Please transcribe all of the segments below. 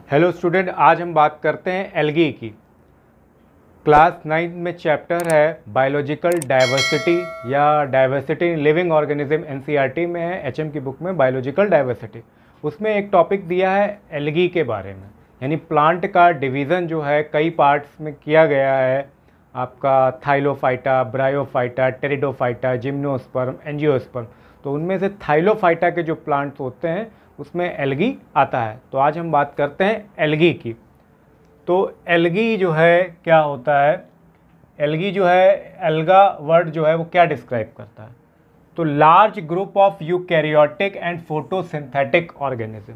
Hello student, आज हम बात करते हैं एल्गी की। क्लास 9 में चैप्टर है बायोलॉजिकल डाइवर्सिटी या diversity in living organism. NCERT में है, एचएम की बुक में बायोलॉजिकल डाइवर्सिटी। उसमें एक टॉपिक दिया है एल्गी के बारे में, यानी प्लांट का डिवीज़न जो है कई पार्ट्स में किया गया है। आपका थाइलोफाइटा, ब्रायोफाइटा, टेरिडोफाइटा, जिम्नोस्पर्म, एंजियोस्पर्म। तो उनमें से थाइलोफाइटा के जो प्लांट्स होते हैं उसमें एल्गी आता है। तो आज हम बात करते हैं एल्गी की। तो एल्गी जो है क्या होता है, एल्गी जो है, एल्गा वर्ड जो है वो क्या डिस्क्राइब करता है, तो large group of eukaryotic and photosynthetic organism.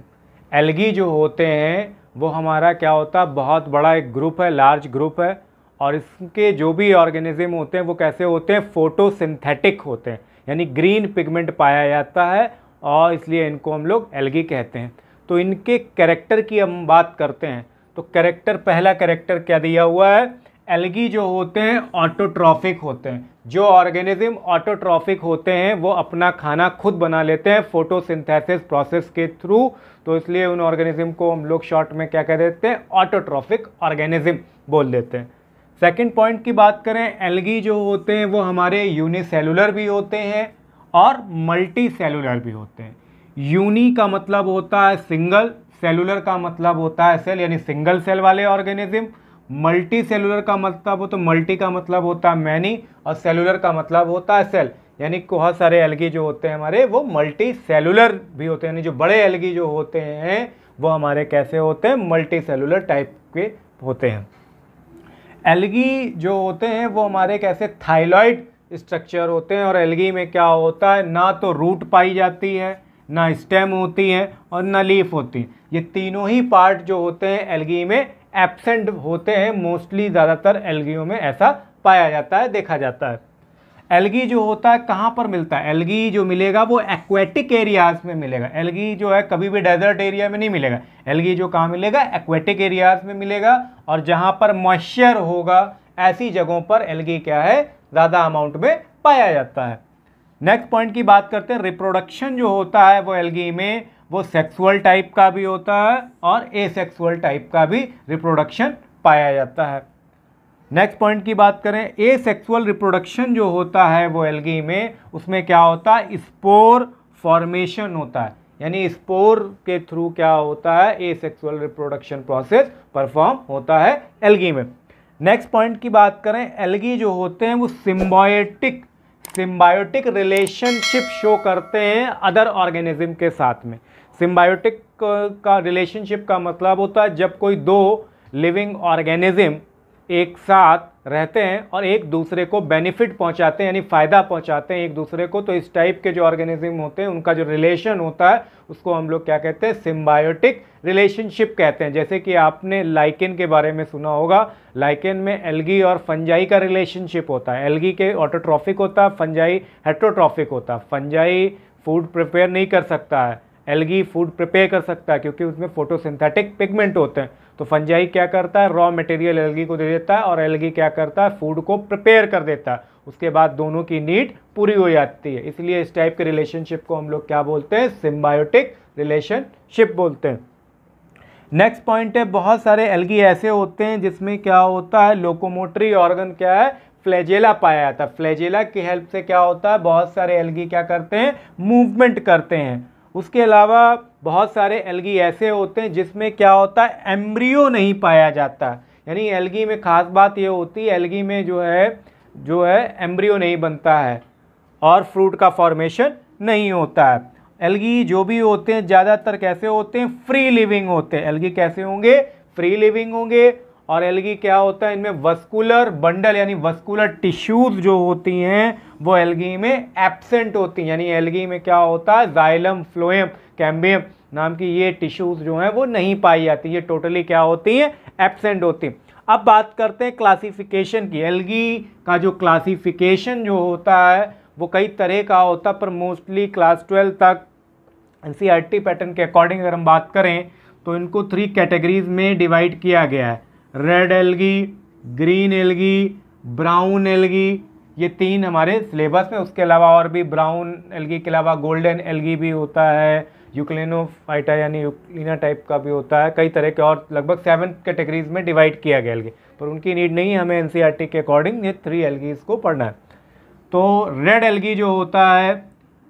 Algae जो होते हैं वो हमारा क्या होता है, बहुत बड़ा एक ग्रुप है, लार्ज ग्रुप है। और इसके जो भी ऑर्गेनिज्म होते हैं वो कैसे होते हैं, फोटोसिंथेटिक होते हैं, यानी ग्रीन पिगमेंट पाया जाता है और इसलिए इनको हम लोग एल्गी कहते हैं। तो इनके कैरेक्टर की हम बात करते हैं तो कैरेक्टर, पहला कैरेक्टर क्या दिया हुआ है, एल्गी जो होते हैं ऑटोट्रॉफिक होते हैं। जो ऑर्गेनिज्म ऑटोट्रॉफिक होते हैं वो अपना खाना खुद बना लेते हैं फोटोसिंथेसिस प्रोसेस के थ्रू। तो इसलिए उन ऑर्गेनिज्म को हम लोग शॉर्ट में क्या कह देते हैं, ऑटोट्रॉफिक ऑर्गेनिज्म बोल देते हैं। सेकंड पॉइंट की बात करें, एल्गी जो होते हैं वो हमारे यूनिसेलुलर भी होते हैं और मल्टी सेलुलर भी होते हैं। यूनी का मतलब होता है सिंगल, सेलुलर का मतलब होता है सेल, यानी सिंगल सेल वाले ऑर्गेनिज्म। मल्टी सेलुलर का मतलब हो तो मल्टी का मतलब होता है मैनी, और सेलुलर का मतलब होता है सेल, यानी बहुत सारे एल्गी जो होते हैं हमारे वो मल्टी सेलुलर भी होते हैं। यानी जो बड़े एल्गी जो होते हैं वो हमारे कैसे होते हैं, मल्टी सेलुलर टाइप के होते हैं। एल्गी जो होते हैं वो हमारे कैसे थाइलॉइड स्ट्रक्चर होते हैं। और एल्गी में क्या होता है, ना तो रूट पाई जाती है, ना स्टेम होती है और ना लीफ होती है। ये तीनों ही पार्ट जो होते हैं एल्गी में एब्सेंट होते हैं। मोस्टली ज़्यादातर एल्गियों में ऐसा पाया जाता है, देखा जाता है। एल्गी जो होता है कहाँ पर मिलता है, एल्गी जो मिलेगा वो एक्वेटिक एरियाज में मिलेगा। एल्गी जो है कभी भी डेजर्ट एरिया में नहीं मिलेगा। एल्गी जो कहाँ मिलेगा, एक्वेटिक एरियाज में मिलेगा। और जहाँ पर मॉइस्चर होगा ऐसी जगहों पर एल्गी क्या है, ज़्यादा अमाउंट में पाया जाता है। नेक्स्ट पॉइंट की बात करते हैं, रिप्रोडक्शन जो होता है वो एल्गी में वो सेक्सुअल टाइप का भी होता है और एसेक्सुअल टाइप का भी रिप्रोडक्शन पाया जाता है। नेक्स्ट पॉइंट की बात करें, एसेक्सुअल रिप्रोडक्शन जो होता है वो एल्गी में, उसमें क्या होता है, स्पोर फॉर्मेशन होता है, यानी स्पोर के थ्रू क्या होता है, एसेक्सुअल रिप्रोडक्शन प्रोसेस परफॉर्म होता है एल्गी में। नेक्स्ट पॉइंट की बात करें, एल्गी जो होते हैं वो सिम्बायोटिक रिलेशनशिप शो करते हैं अदर ऑर्गेनिज्म के साथ में। सिम्बायोटिक का रिलेशनशिप का मतलब होता है जब कोई दो लिविंग ऑर्गेनिज्म एक साथ रहते हैं और एक दूसरे को बेनिफिट पहुंचाते हैं, यानी फ़ायदा पहुंचाते हैं एक दूसरे को। तो इस टाइप के जो ऑर्गेनिज्म होते हैं उनका जो रिलेशन होता है उसको हम लोग क्या कहते हैं, सिम्बायोटिक रिलेशनशिप कहते हैं। जैसे कि आपने लाइकेन के बारे में सुना होगा, लाइकेन में एल्गी और फंजाई का रिलेशनशिप होता है। एल्गी के ऑटोट्रॉफिक होता है, फंजाई हेट्रोट्रॉफिक होता है। फंजाई फूड प्रिपेयर नहीं कर सकता है, एल्गी फूड प्रिपेयर कर सकता है क्योंकि उसमें फोटोसिंथेटिक पिगमेंट होते हैं। तो फंजाई क्या करता है, रॉ मटेरियल एल्गी को दे देता है और एल्गी क्या करता है, फूड को प्रिपेयर कर देता है। उसके बाद दोनों की नीड पूरी हो जाती है। इसलिए इस टाइप के रिलेशनशिप को हम लोग क्या बोलते हैं, सिम्बायोटिक रिलेशनशिप बोलते हैं। नेक्स्ट पॉइंट है, बहुत सारे एल्गी ऐसे होते हैं जिसमें क्या होता है, लोकोमोटरी ऑर्गन क्या है, फ्लैजेला पाया जाता है। फ्लैजेला की हेल्प से क्या होता है, बहुत सारे एल्गी क्या करते हैं, मूवमेंट करते हैं। उसके अलावा बहुत सारे एल्गी ऐसे होते हैं जिसमें क्या होता है, एम्ब्रियो नहीं पाया जाता। यानी एल्गी में खास बात ये होती है, एल्गी में जो है एम्ब्रियो नहीं बनता है और फ्रूट का फॉर्मेशन नहीं होता है। एल्गी जो भी होते हैं ज़्यादातर कैसे होते हैं, फ्री लिविंग होते हैं। एल्गी कैसे होंगे, फ्री लिविंग होंगे। और एल्गी क्या होता है, इनमें वस्कुलर बंडल यानी वस्कुलर टिश्यूज जो होती हैं वो एल्गी में एब्सेंट होती हैं। यानी एल्गी में क्या होता है, जाइलम, फ्लोएम, कैम्बियम नाम की ये टिश्यूज जो हैं वो नहीं पाई जाती, ये टोटली क्या होती हैं, एब्सेंट होती हैं। अब बात करते हैं क्लासिफिकेशन की। एल्गी का जो क्लासिफिकेशन जो होता है वो कई तरह का होता है, पर मोस्टली क्लास 12 तक एनसीईआरटी पैटर्न के अकॉर्डिंग अगर हम बात करें तो इनको 3 कैटेगरीज में डिवाइड किया गया है। Red algae, green algae, brown algae, ये 3 हमारे सिलेबस में। उसके अलावा और भी ब्राउन एल्गी के अलावा गोल्डन एल्गी भी होता है, यूक्लिनोफाइटा यानी यूक्लिना टाइप का भी होता है, कई तरह के और लगभग 7 कैटेगरीज में डिवाइड किया गया एल्गी, पर उनकी नीड नहीं है, हमें एनसीईआरटी के अकॉर्डिंग ये 3 एल्गीज को पढ़ना है। तो रेड एल्गी जो होता है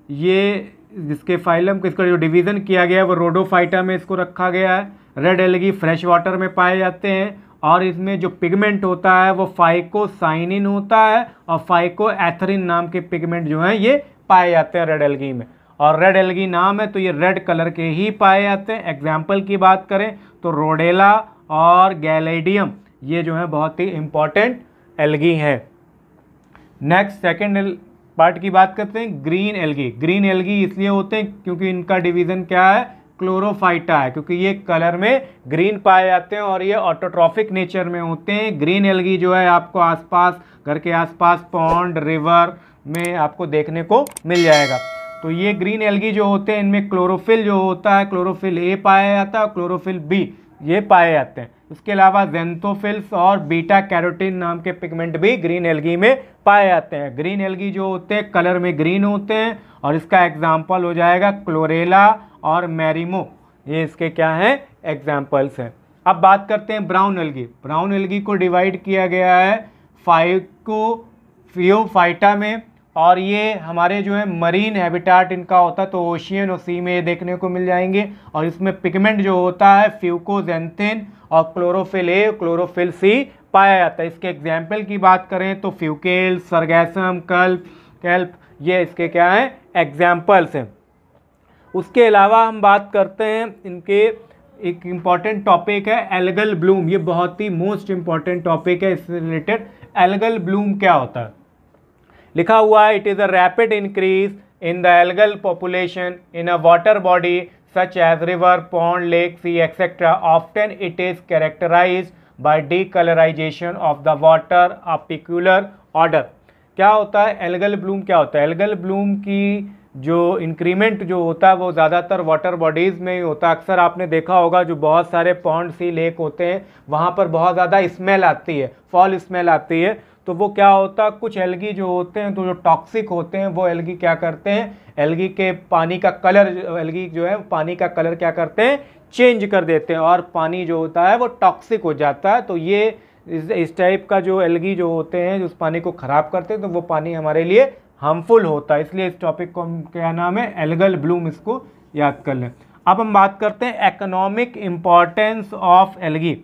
ये जिसके फाइलम को इसका जो डिवीज़न किया गया है वो रोडोफाइटा में इसको रखा गया है। रेड एल्गी फ्रेश वाटर में पाए जाते हैं और इसमें जो पिगमेंट होता है वो फाइकोसाइनिन होता है और फाइकोएथरिन नाम के पिगमेंट जो हैं ये पाए जाते हैं रेड एल्गी में। और रेड एल्गी नाम है तो ये रेड कलर के ही पाए जाते हैं। एग्जाम्पल की बात करें तो रोडेला और गैलेडियम ये जो है बहुत ही इंपॉर्टेंट एल्गी हैं। नेक्स्ट सेकेंड पार्ट की बात करते हैं ग्रीन एल्गी। ग्रीन एल्गी इसलिए होते हैं क्योंकि इनका डिवीज़न क्या है, क्लोरोफाइटा है, क्योंकि ये कलर में ग्रीन पाए जाते हैं और ये ऑटोट्रॉफिक नेचर में होते हैं। ग्रीन एल्गी जो है आपको आसपास घर के आसपास पॉन्ड रिवर में आपको देखने को मिल जाएगा। तो ये ग्रीन एल्गी जो होते हैं इनमें क्लोरोफिल जो होता है, क्लोरोफिल ए पाया जाता है और क्लोरोफिल बी ये पाए जाते हैं। इसके अलावा जेंथोफिल्स और बीटा कैरोटीन नाम के पिगमेंट भी ग्रीन एल्गी में पाए जाते हैं। ग्रीन एल्गी जो होते हैं कलर में ग्रीन होते हैं और इसका एग्जाम्पल हो जाएगा क्लोरेला और मैरिमो, ये इसके क्या हैं एग्जाम्पल्स हैं। अब बात करते हैं ब्राउन एल्गी। ब्राउन एल्गी को डिवाइड किया गया है फाइकोफियोफाइटा में और ये हमारे जो है मरीन हैबिटाट इनका होता है, तो ओशियन और सी में ये देखने को मिल जाएंगे। और इसमें पिगमेंट जो होता है फ्यूकोजेंथिन और क्लोरोफिल ए क्लोरोफिल सी पाया जाता है। इसके एग्जाम्पल की बात करें तो फ्यूकेल, सरगैसम, कैल्प ये इसके क्या हैं एग्जाम्पल्स हैं। उसके अलावा हम बात करते हैं इनके एक इम्पॉर्टेंट टॉपिक है एल्गल ब्लूम। ये बहुत ही मोस्ट इम्पॉर्टेंट टॉपिक है। इससे रिलेटेड एल्गल ब्लूम क्या होता है, लिखा हुआ है it is a rapid increase in the algal population in a water body such as river, pond, lake, sea etcetera. Often it is characterised by decolourisation of the water a peculiar odour. क्या होता है algal Bloom, क्या होता है algal Bloom की जो increment जो होता है वो ज़्यादातर वाटर बॉडीज़ में ही होता है। अक्सर आपने देखा होगा जो बहुत सारे पॉन्ड सी लेक होते हैं वहाँ पर बहुत ज़्यादा स्मेल आती है, फॉल स्मेल आती है। तो वो क्या होता है कुछ एल्गी जो होते हैं तो जो टॉक्सिक होते हैं वो एल्गी क्या करते हैं, एल्गी के पानी का कलर, एल्गी जो है पानी का कलर क्या करते हैं चेंज कर देते हैं और पानी जो होता है वो टॉक्सिक हो जाता है। तो ये इस टाइप का जो एल्गी जो होते हैं जो उस पानी को ख़राब करते हैं तो वो पानी हमारे लिए हार्मफुल होता है। इसलिए इस टॉपिक को क्या नाम है एल्गल ब्लूम, इसको याद कर लें। अब हम बात करते हैं economic importance of algae.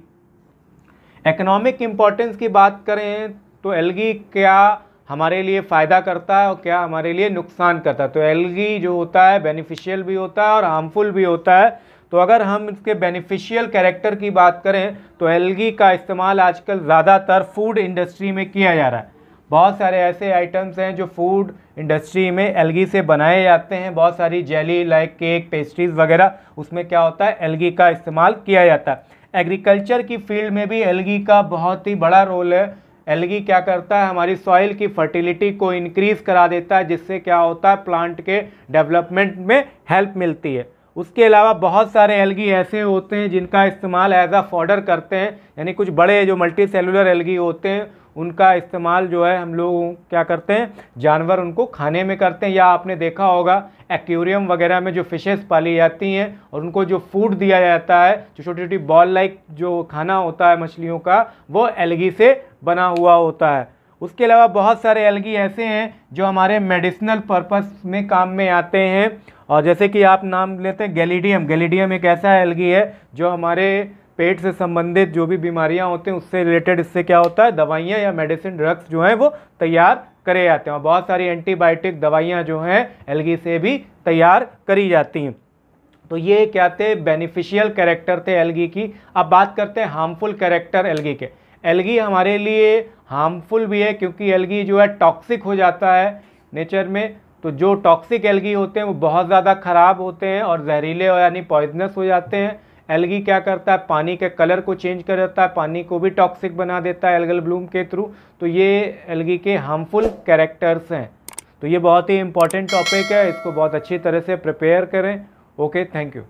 Economic importance की बात करें तो एल्गी क्या हमारे लिए फ़ायदा करता है और क्या हमारे लिए नुकसान करता है। तो एल्गी जो होता है बेनिफिशियल भी होता है और हार्मफुल भी होता है। तो अगर हम इसके बेनिफिशियल कैरेक्टर की बात करें तो एल्गी का इस्तेमाल आजकल ज़्यादातर फूड इंडस्ट्री में किया जा रहा है। बहुत सारे ऐसे आइटम्स हैं जो फूड इंडस्ट्री में एल्गी से बनाए जाते हैं। बहुत सारी जेली लाइक केक, पेस्ट्रीज वगैरह, उसमें क्या होता है एल्गी का इस्तेमाल किया जाता है। एग्रीकल्चर की फील्ड में भी एल्गी का बहुत ही बड़ा रोल है। एल्गी क्या करता है हमारी सॉइल की फर्टिलिटी को इंक्रीज़ करा देता है, जिससे क्या होता है प्लांट के डेवलपमेंट में हेल्प मिलती है। उसके अलावा बहुत सारे एल्गी ऐसे होते हैं जिनका इस्तेमाल एज अ फॉडर करते हैं, यानी कुछ बड़े जो मल्टी सेलुलर एल्गी होते हैं उनका इस्तेमाल जो है हम लोग क्या करते हैं जानवर उनको खाने में करते हैं। या आपने देखा होगा एक्वेरियम वगैरह में जो फिशेस पाली जाती हैं और उनको जो फूड दिया जाता है, जो छोटी छोटी बॉल लाइक जो खाना होता है मछलियों का, वो एल्गी से बना हुआ होता है। उसके अलावा बहुत सारे एल्गी ऐसे हैं जो हमारे मेडिसिनल पर्पस में काम में आते हैं। और जैसे कि आप नाम लेते हैं गैलिडियम। गैलिडियम एक ऐसा एल्गी है जो हमारे पेट से संबंधित जो भी बीमारियां होती हैं उससे रिलेटेड इससे क्या होता है दवाइयां या मेडिसिन ड्रग्स जो हैं वो तैयार करे जाते हैं। और बहुत सारी एंटीबायोटिक दवाइयां जो हैं एल्गी से भी तैयार करी जाती हैं। तो ये क्या थे बेनिफिशियल कैरेक्टर थे एल्गी की। अब बात करते हैं हार्मफुल कैरेक्टर एल्गी के। एल्गी हमारे लिए हार्मफुल भी है क्योंकि एल्गी जो है टॉक्सिक हो जाता है नेचर में। तो जो टॉक्सिक एल्गी होते हैं वो बहुत ज़्यादा ख़राब होते हैं और जहरीले यानी पॉइजनस हो जाते हैं। एल्गी क्या करता है पानी के कलर को चेंज कर देता है, पानी को भी टॉक्सिक बना देता है एल्गल ब्लूम के थ्रू। तो ये एल्गी के हार्मफुल कैरेक्टर्स हैं। तो ये बहुत ही इंपॉर्टेंट टॉपिक है, इसको बहुत अच्छी तरह से प्रिपेयर करें। Okay, thank you.